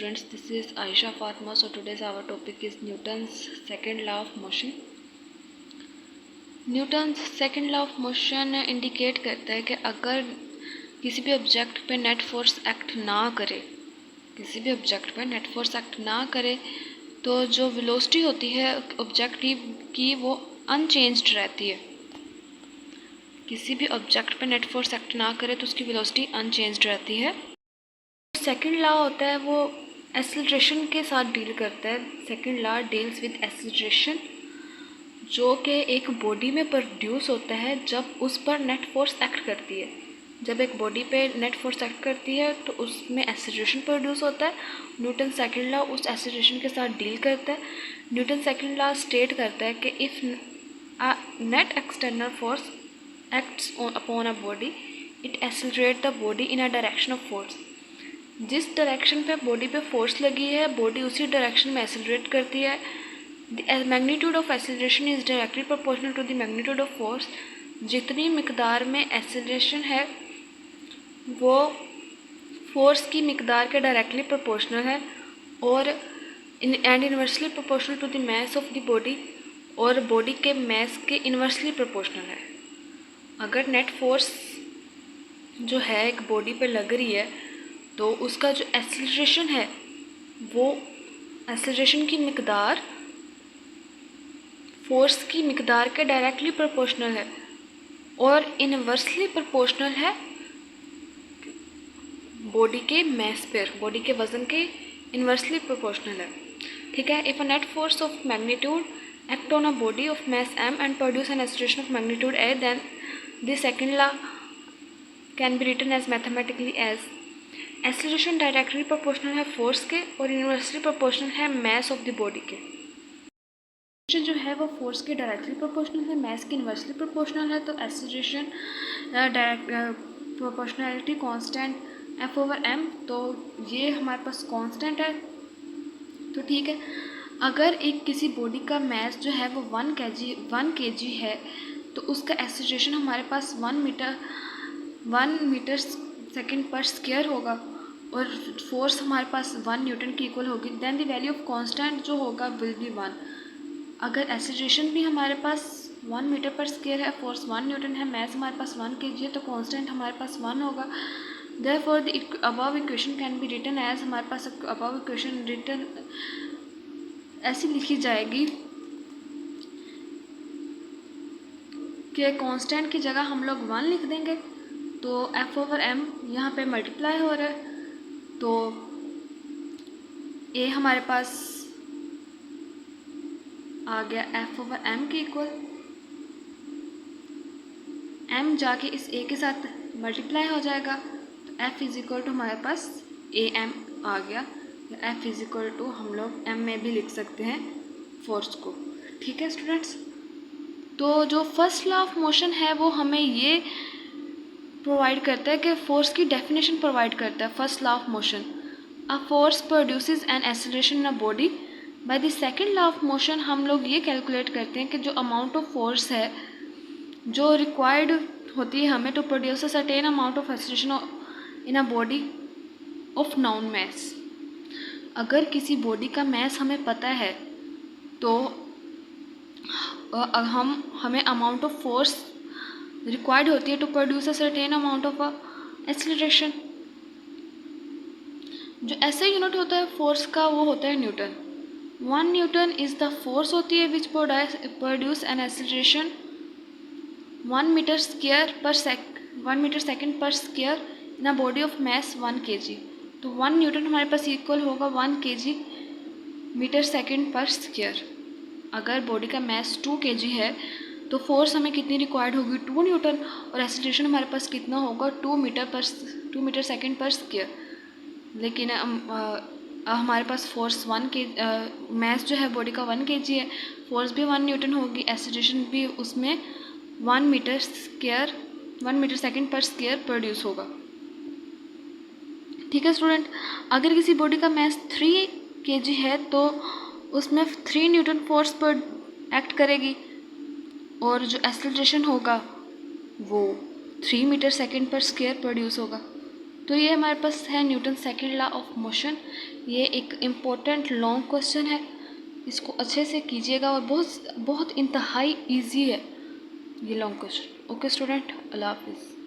Students, this is Aisha Fatma. So today's our topic is Newton's second law of motion. Newton second law of motion indicate करता है कि अगर किसी भी object पे net force act ना करे तो जो वेलोसिटी होती है ऑब्जेक्ट की वो अनचेंज्ड रहती है। किसी भी ऑब्जेक्ट पे नेट फोर्स एक्ट ना करे तो उसकी वेलोसिटी अनचेंज्ड रहती है। सेकंड लॉ होता है वो एक्सेलरेशन के साथ डील करता है। Second law deals with acceleration, जो कि एक बॉडी में प्रोड्यूस होता है जब उस पर नेट फोर्स एक्ट करती है। जब एक बॉडी पे नेट फोर्स एक्ट करती है तो उसमें एक्सेलरेशन प्रोड्यूस होता है। न्यूटन सेकंड लॉ उस एक्सेलरेशन के साथ डील करता है। न्यूटन सेकंड लॉ स्टेट करता है कि if net external force acts upon a body, it accelerate the body in a direction of force. जिस डायरेक्शन पे बॉडी पे फोर्स लगी है बॉडी उसी डायरेक्शन में एक्सेलरेट करती है। The magnitude of acceleration is directly proportional to the magnitude of force. जितनी मिकदार में एक्सेलरेशन है वो फोर्स की मिकदार के डायरेक्टली प्रोपोर्शनल है और and inversely proportional to the mass of the body, और बॉडी के मास के इन्वर्सली प्रोपोर्शनल है। अगर नेट फोर्स जो है एक बॉडी पे लग रही है तो उसका जो एक्सेलरेशन है वो एक्सेलरेशन की मिकदार फोर्स की मिकदार के डायरेक्टली प्रोपोर्शनल है और इनवर्सली प्रोपोर्शनल है बॉडी के मास पर, बॉडी के वज़न के इनवर्सली प्रोपोर्शनल है। ठीक है। If a net force of magnitude act on a body of mass m and produce an acceleration of magnitude a, then the second law can be written as mathematically as acceleration directly proportional है force के और inversely proportional है मास of the body के। जो है वो force के directly proportional है, मास के इनवर्सली प्रोपोर्शनल है, तो acceleration direct proportionality constant F/m, तो ये हमारे पास कांस्टेंट है। तो ठीक है, अगर एक किसी बॉडी का मास जो है वो 1 kg है तो उसका एक्सेलरेशन हमारे पास 1 मीटर सेकेंड पर स्क्वायर होगा और फोर्स हमारे पास 1 न्यूटन की इक्वल होगी। Then the value of constant जो होगा विल बी 1। अगर एक्सेलरेशन भी हमारे पास 1 मीटर पर स्क्वायर है, फोर्स 1 न्यूटन है, मास हमारे पास 1 kg है, तो कांस्टेंट हमारे पास 1 होगा। Therefore the above equation can be written as, हमारे पास अबव इक्वेशन रिटन ऐसी लिखी जाएगी कि कांस्टेंट की जगह हम लोग 1 लिख देंगे तो F/m यहाँ पे मल्टीप्लाई हो रहा है, तो a हमारे पास आ गया F/m के इक्वल। m जाके इस a के साथ मल्टीप्लाई हो जाएगा तो F इज इक्वल टू हमारे पास am आ गया। F इज इक्वल टू हम लोग m में भी लिख सकते हैं फोर्स को। ठीक है स्टूडेंट्स, तो जो फर्स्ट लॉ ऑफ मोशन है वो हमें ये प्रोवाइड करता है कि फोर्स की डेफिनेशन प्रोवाइड करता है। First law of motion, a force produces an acceleration in a body. By the second law of motion हम लोग ये कैलकुलेट करते हैं कि जो अमाउंट ऑफ फोर्स है जो रिक्वायर्ड होती है हमें to produce a certain amount of acceleration in a body of known mass. अगर किसी बॉडी का मास हमें पता है तो हमें अमाउंट ऑफ फोर्स रिक्वायर्ड होती है to produce a certain amount of acceleration. जो ऐसा यूनिट होता है फोर्स का वो होता है newton. 1 newton is the force होती है which produce an acceleration 1 metre second per square in a body of mass 1 kg। तो 1 न्यूटन हमारे पास इक्वल होगा 1 kg metre second per square. अगर बॉडी का मास 2 kg है तो फोर्स हमें कितनी रिक्वायर्ड होगी 2 न्यूटन, और एक्सेलरेशन हमारे पास कितना होगा 2 मीटर सेकेंड पर स्क्वायर। लेकिन हमारे पास फोर्स मास जो है बॉडी का 1 kg है, फोर्स भी 1 न्यूटन होगी, एक्सेलरेशन भी उसमें 1 metre second per square produce होगा। ठीक है स्टूडेंट, अगर किसी बॉडी का मास 3 kg है तो उसमें 3 न्यूटन फोर्स पर एक्ट करेगी और जो एक्सेलरेशन होगा वो 3 metre second per square produce होगा। तो ये हमारे पास है Newton second law of motion. ये एक इम्पोर्टेंट लॉन्ग क्वेश्चन है, इसको अच्छे से कीजिएगा और बहुत बहुत इंतहाई इजी है ये लॉन्ग क्वेश्चन। ओके स्टूडेंट, अल्लाह हाफिज़।